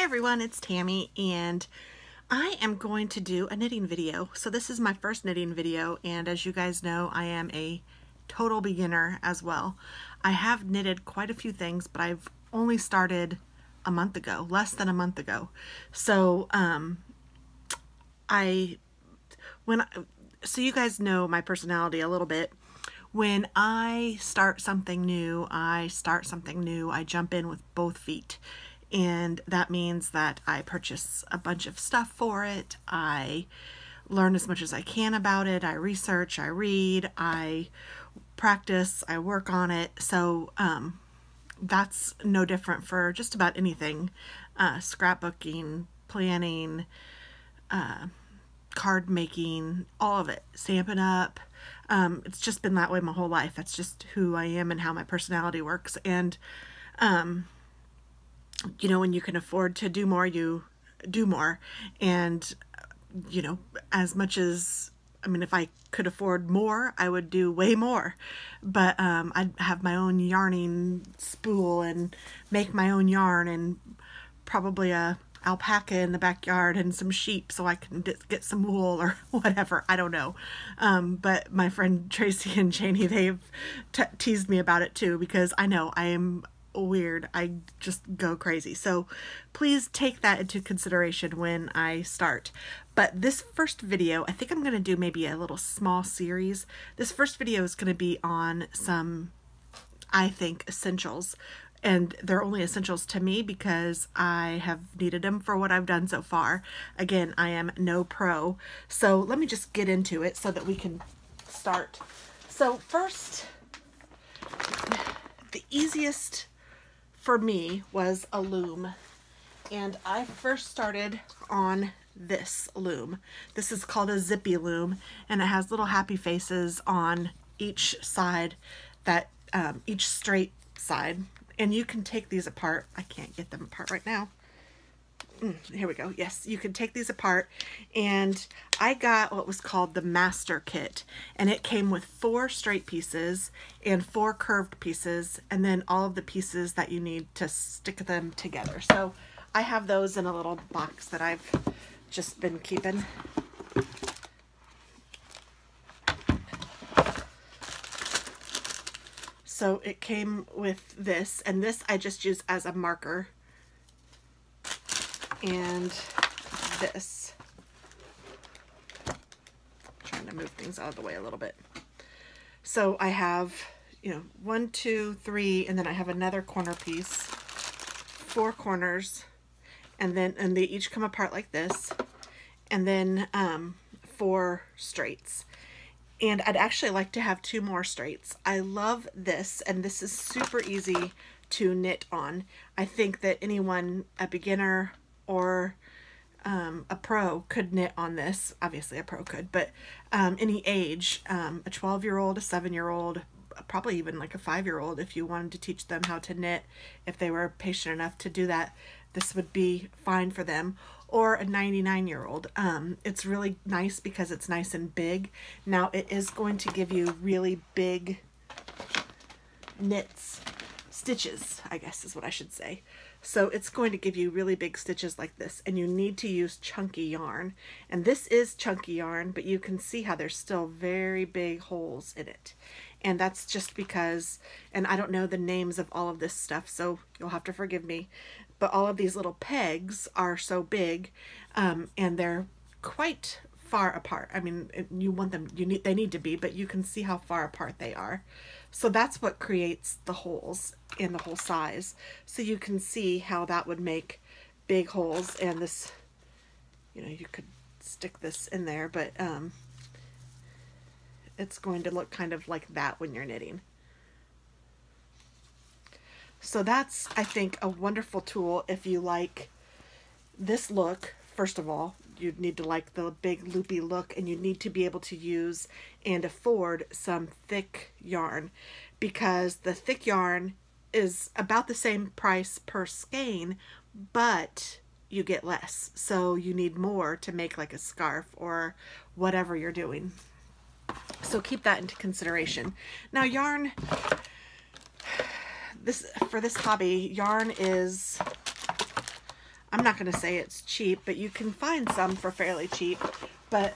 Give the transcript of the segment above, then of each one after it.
everyone, it's Tammy and I am going to do a knitting video. So this is my first knitting video, and as you guys know, I am a total beginner as well. I have knitted quite a few things, but I've only started a month ago, less than a month ago. So so you guys know my personality a little bit. When I start something new, I jump in with both feet. And that means that I purchase a bunch of stuff for it. I learn as much as I can about it. I research, I read, I practice, I work on it. So that's no different for just about anything. Scrapbooking, planning, card making, all of it. Stampin' Up. It's just been that way my whole life. That's just who I am and how my personality works. And you know, when you can afford to do more, you do more. And, you know, as much as, I mean, if I could afford more, I would do way more. But I'd have my own yarning spool and make my own yarn, and probably a alpaca in the backyard and some sheep so I can get some wool or whatever. I don't know. But my friend Tracy and Janie, they've teased me about it too, because I know I am weird. I just go crazy. So please take that into consideration when I start. But this first video, I think I'm going to do maybe a little small series. This first video is going to be on some, I think, essentials. And they're only essentials to me because I have needed them for what I've done so far. Again, I am no pro. So let me just get into it so that we can start. So first, the easiest for me was a loom, and I first started on this loom. This is called a zippy loom, and it has little happy faces on each side, that each straight side, and you can take these apart. I can't get them apart right now. Here we go. Yes, you can take these apart, and I got what was called the master kit, and it came with 4 straight pieces and 4 curved pieces, and then all of the pieces that you need to stick them together. So I have those in a little box that I've just been keeping. So it came with this, and this I just use as a marker. And this, trying to move things out of the way a little bit. So I have, you know, 1, 2, 3, and then I have another corner piece, 4 corners, and they each come apart like this, and then 4 straights. And I'd actually like to have 2 more straights. I love this, and this is super easy to knit on. I think that anyone, a beginner or a pro, could knit on this. Obviously a pro could, but any age, a 12-year-old, a 7-year-old, probably even like a 5-year-old, if you wanted to teach them how to knit, if they were patient enough to do that, this would be fine for them. Or a 99-year-old. It's really nice because it's nice and big. Now it is going to give you really big stitches, I guess is what I should say. So it's going to give you really big stitches like this, and you need to use chunky yarn. And this is chunky yarn, but you can see how there's still very big holes in it. And that's just because, and I don't know the names of all of this stuff, so you'll have to forgive me, but all of these little pegs are so big, and they're quite far apart. I mean, you want them, they need to be, but you can see how far apart they are. So that's what creates the holes in the whole size. So you can see how that would make big holes, and this, you know, you could stick this in there, but it's going to look kind of like that when you're knitting. So that's, I think, a wonderful tool if you like this look. First of all, you need to like the big loopy look, and you need to be able to use and afford some thick yarn, because the thick yarn is about the same price per skein, but you get less. So you need more to make like a scarf or whatever you're doing. So keep that into consideration. Now yarn, for this hobby, yarn is I'm not going to say it's cheap, but you can find some for fairly cheap. But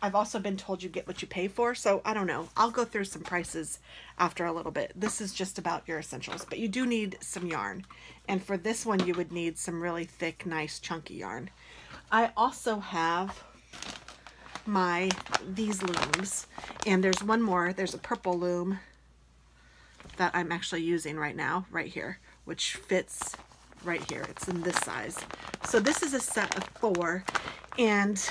I've also been told you get what you pay for, so I don't know. I'll go through some prices after a little bit. This is just about your essentials, but you do need some yarn. And for this one, you would need some really thick, nice, chunky yarn. I also have these looms, and there's one more. There's a purple loom that I'm actually using right now, right here, which fits right here. It's in this size. So this is a set of 4, and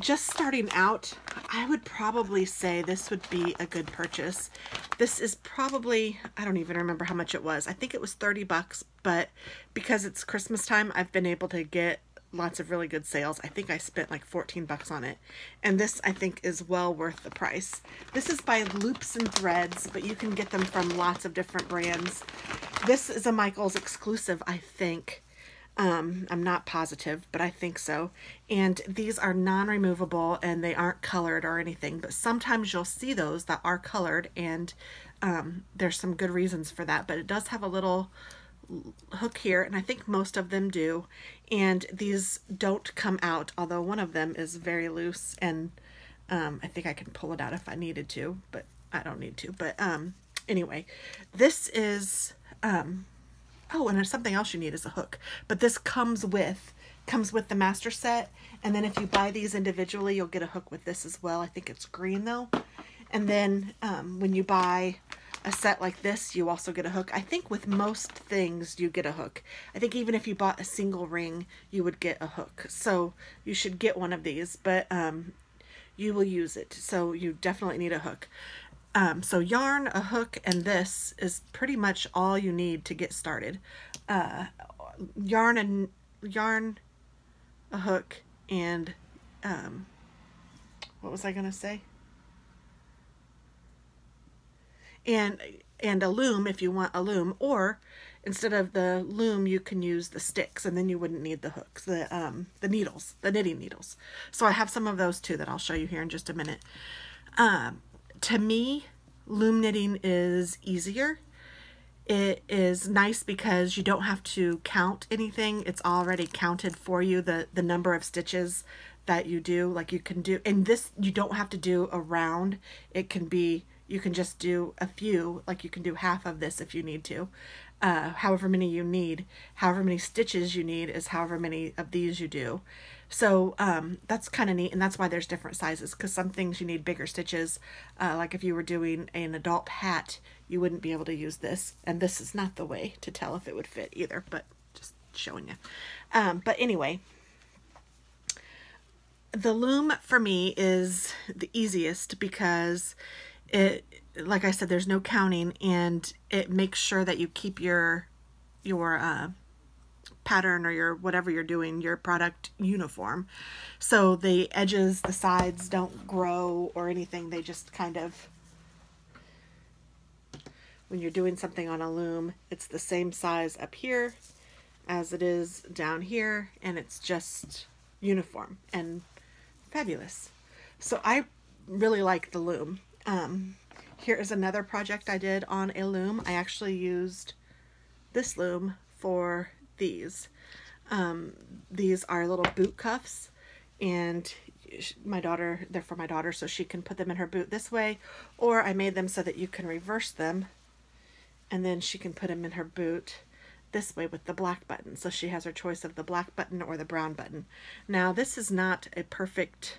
just starting out, I would probably say this would be a good purchase. This is probably, I don't even remember how much it was. I think it was 30 bucks, but because it's Christmas time, I've been able to get lots of really good sales. I think I spent like 14 bucks on it. And this, I think, is well worth the price. This is by Loops and Threads, but you can get them from lots of different brands. This is a Michaels exclusive, I think. I'm not positive, but I think so. And these are non-removable, and they aren't colored or anything, but sometimes you'll see those that are colored, and there's some good reasons for that. But it does have a little hook here, and I think most of them do, and these don't come out, although one of them is very loose, and I think I can pull it out if I needed to, but I don't need to. But anyway, this is oh, and there's something else you need is a hook, but this comes with the master set, and then if you buy these individually, you'll get a hook with this as well. I think it's green though. And then when you buy a set like this, you also get a hook. I think with most things you get a hook. I think even if you bought a single ring, you would get a hook. So you should get one of these, but you will use it. So you definitely need a hook. So yarn, a hook, and this is pretty much all you need to get started. Yarn, a hook, and what was I gonna say? And a loom if you want a loom, or instead of the loom you can use the sticks, and then you wouldn't need the hooks, the needles, the knitting needles. So I have some of those too that I'll show you here in just a minute. To me, loom knitting is easier. It is nice because you don't have to count anything. It's already counted for you, the number of stitches that you do. Like you can do, and this you don't have to do a round. It can be, you can just do a few, like you can do half of this if you need to. However many you need, however many stitches you need is however many of these you do. So that's kind of neat, and that's why there's different sizes, because some things you need bigger stitches. Like if you were doing an adult hat, you wouldn't be able to use this, and this is not the way to tell if it would fit either, but just showing you. But anyway, the loom for me is the easiest because it, like I said, there's no counting, and it makes sure that you keep your pattern or your whatever you're doing, your product uniform. So the edges, the sides don't grow or anything. They just kind of, when you're doing something on a loom, it's the same size up here as it is down here, and it's just uniform and fabulous. So I really like the loom. Here is another project I did on a loom. I actually used this loom for these. These are little boot cuffs, and my daughter, they're for my daughter, so she can put them in her boot this way, or I made them so that you can reverse them, and then she can put them in her boot this way with the black button. So she has her choice of the black button or the brown button. Now this is not a perfect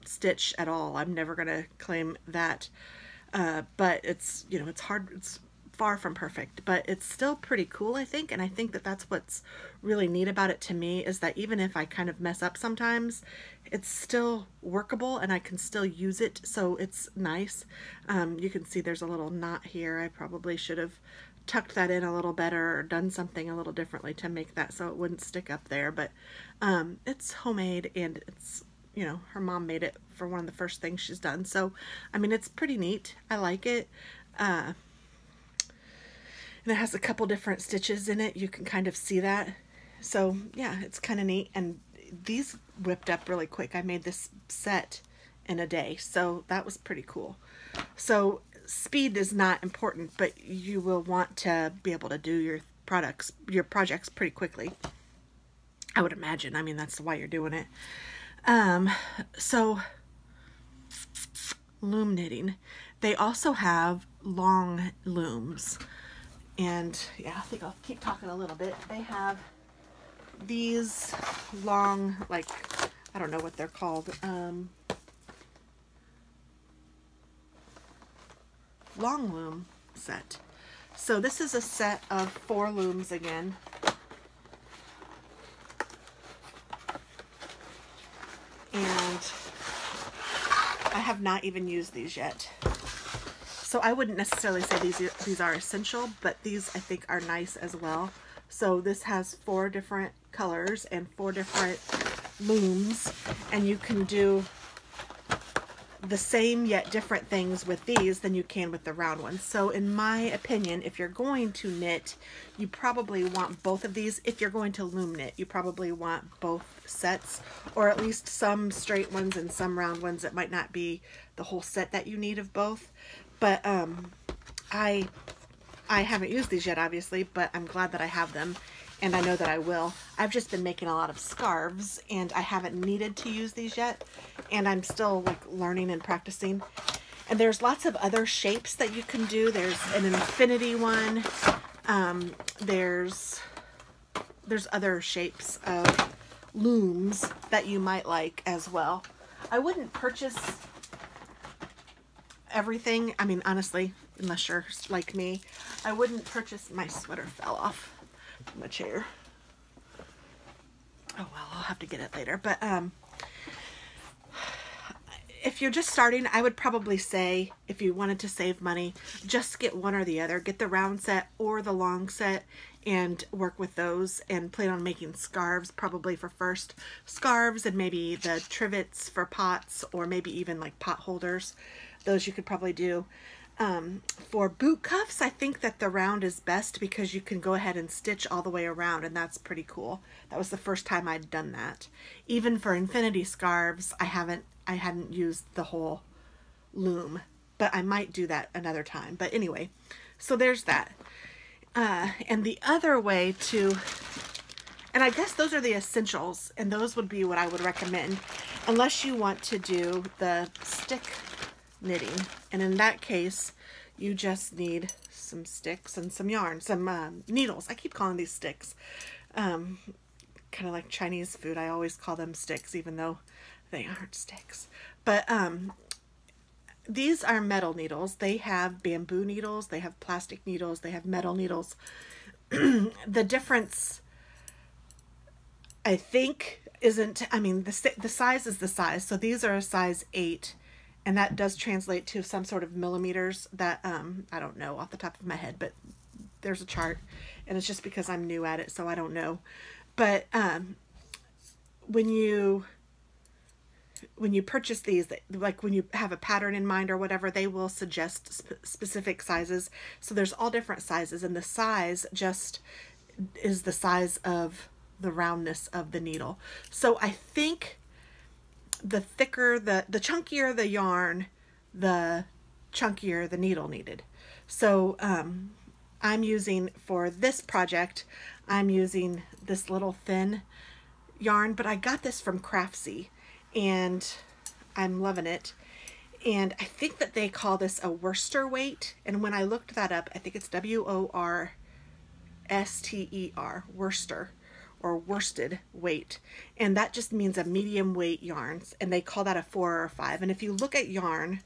stitch at all. I'm never going to claim that, but it's, you know, it's hard, it's far from perfect, but it's still pretty cool, I think. And I think that that's what's really neat about it to me, is that even if I kind of mess up sometimes, it's still workable and I can still use it. So it's nice. You can see there's a little knot here. I probably should have tucked that in a little better or done something a little differently to make that so it wouldn't stick up there. But it's homemade, and it's, you know, her mom made it for one of the first things she's done. So, I mean, it's pretty neat. I like it. And it has a couple different stitches in it. You can kind of see that. So yeah, it's kind of neat. And these whipped up really quick. I made this set in a day, so that was pretty cool. So speed is not important, but you will want to be able to do projects pretty quickly, I would imagine. I mean, that's why you're doing it. So loom knitting. They also have long looms. And yeah, I think I'll keep talking a little bit. They have these long, like, I don't know what they're called. Long loom set. So this is a set of 4 looms again. And I have not even used these yet. So I wouldn't necessarily say these are essential, but these I think are nice as well. So this has 4 different colors and 4 different looms, and you can do the same yet different things with these than you can with the round ones. So in my opinion, if you're going to knit, you probably want both of these. If you're going to loom knit, you probably want both sets, or at least some straight ones and some round ones. It might not be the whole set that you need of both. But I haven't used these yet, obviously, but I'm glad that I have them, and I know that I will. I've just been making a lot of scarves, and I haven't needed to use these yet, and I'm still like learning and practicing. And there's lots of other shapes that you can do. There's an infinity one. There's other shapes of looms that you might like as well. I wouldn't purchase everything. I mean, honestly, unless you're like me, I wouldn't purchase. My sweater fell off my chair. Oh well, I'll have to get it later. But if you're just starting, I would probably say, if you wanted to save money, just get one or the other. Get the round set or the long set and work with those, and plan on making scarves probably for first. Scarves, and maybe the trivets for pots, or maybe even like pot holders. Those you could probably do. For boot cuffs, I think that the round is best because you can go ahead and stitch all the way around, and that's pretty cool. That was the first time I'd done that. Even for infinity scarves, I hadn't used the whole loom, but I might do that another time. But anyway, so there's that. And the other way to, and I guess those are the essentials, and those would be what I would recommend, unless you want to do the stick knitting. And in that case, you just need some sticks and some yarn, some needles. I keep calling these sticks. Kind of like Chinese food. I always call them sticks, even though they aren't sticks. But these are metal needles. They have bamboo needles, they have plastic needles, they have metal needles. The difference, I think, isn't, I mean, the size is the size. So these are a size 8, and that does translate to some sort of millimeters that I don't know off the top of my head, but there's a chart, and it's just because I'm new at it, so I don't know. But when you purchase these, like when you have a pattern in mind or whatever, they will suggest specific sizes. So there's all different sizes, and the size just is the size of the roundness of the needle. So I think the thicker, the chunkier the yarn, the chunkier the needle needed. So I'm using, for this project, I'm using this little thin yarn, but I got this from Craftsy, and I'm loving it. And I think that they call this a Worcester weight. And when I looked that up, I think it's Worster, Worcester, or worsted weight. And that just means a medium weight yarns. And they call that a 4 or a 5. And if you look at yarn,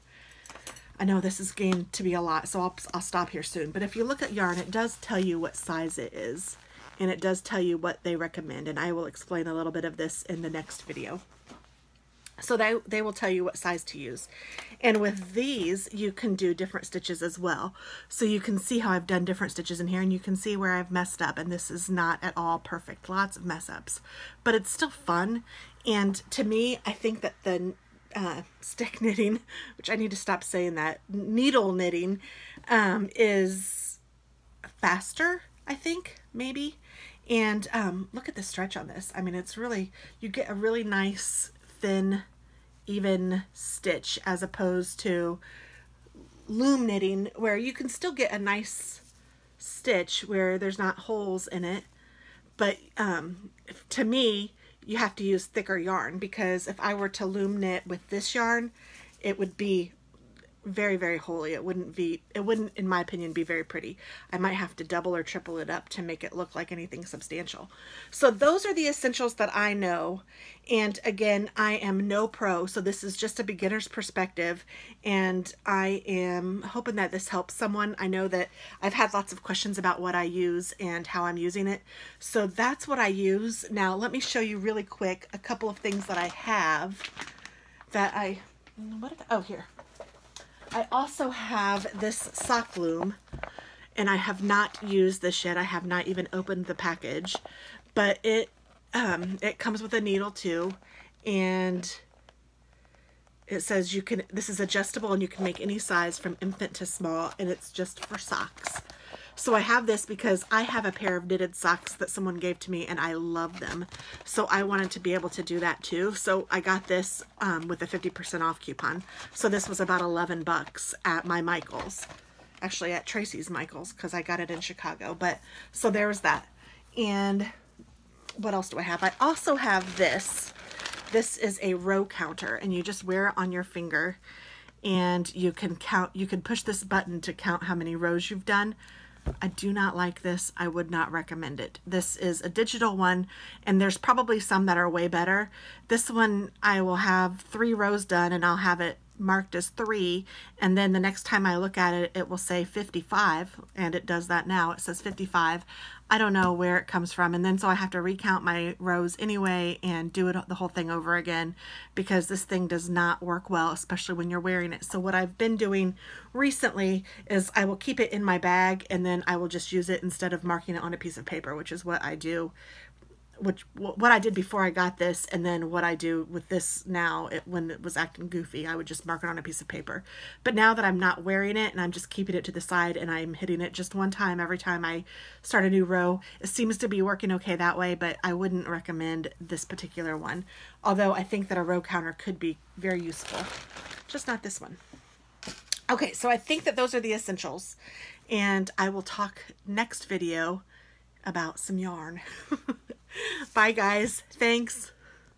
I know this is going to be a lot, so I'll stop here soon. But if you look at yarn, it does tell you what size it is. And it does tell you what they recommend. And I will explain a little bit of this in the next video. So they will tell you what size to use. And with these, you can do different stitches as well. So you can see how I've done different stitches in here, and you can see where I've messed up. And this is not at all perfect. Lots of mess ups. But it's still fun. And to me, I think that the stick knitting, which I need to stop saying that, needle knitting, is faster, I think, maybe. And look at the stretch on this. I mean, it's really, you get a really nice, thin, even stitch, as opposed to loom knitting, where you can still get a nice stitch where there's not holes in it. But to me, you have to use thicker yarn, because if I were to loom knit with this yarn, it would be very, very holey. It wouldn't, in my opinion, be very pretty. I might have to double or triple it up to make it look like anything substantial. So those are the essentials that I know. And again, I am no pro, so this is just a beginner's perspective, and I am hoping that this helps someone. I know that I've had lots of questions about what I use and how I'm using it. So that's what I use. Now let me show you really quick a couple of things that I have that oh, here. I also have this sock loom, and I have not used this yet. I have not even opened the package, but it comes with a needle too, and it says this is adjustable and you can make any size from infant to small, and it's just for socks. So I have this because I have a pair of knitted socks that someone gave to me and I love them. So I wanted to be able to do that too. So I got this with a 50% off coupon. So this was about 11 bucks at my Michael's. Actually at Tracy's Michael's, because I got it in Chicago. But so there was that. And what else do I have? I also have this. This is a row counter, and you just wear it on your finger, and you can push this button to count how many rows you've done. I do not like this. I would not recommend it. This is a digital one, and there's probably some that are way better. This one, I will have 3 rows done, and I'll have it marked as 3, and then the next time I look at it, it will say 55, and it does that now. It says 55. I don't know where it comes from, and then so I have to recount my rows anyway and do the whole thing over again, because this thing does not work well, especially when you're wearing it. So what I've been doing recently is I will keep it in my bag, and then I will just use it instead of marking it on a piece of paper, which is what I do. What I did before I got this, and then what I do with this now, when it was acting goofy, I would just mark it on a piece of paper. But now that I'm not wearing it and I'm just keeping it to the side and I'm hitting it just one time every time I start a new row, it seems to be working okay that way, but I wouldn't recommend this particular one. Although I think that a row counter could be very useful, just not this one. Okay, so I think that those are the essentials, and I will talk next video about some yarn. Bye guys. Thanks.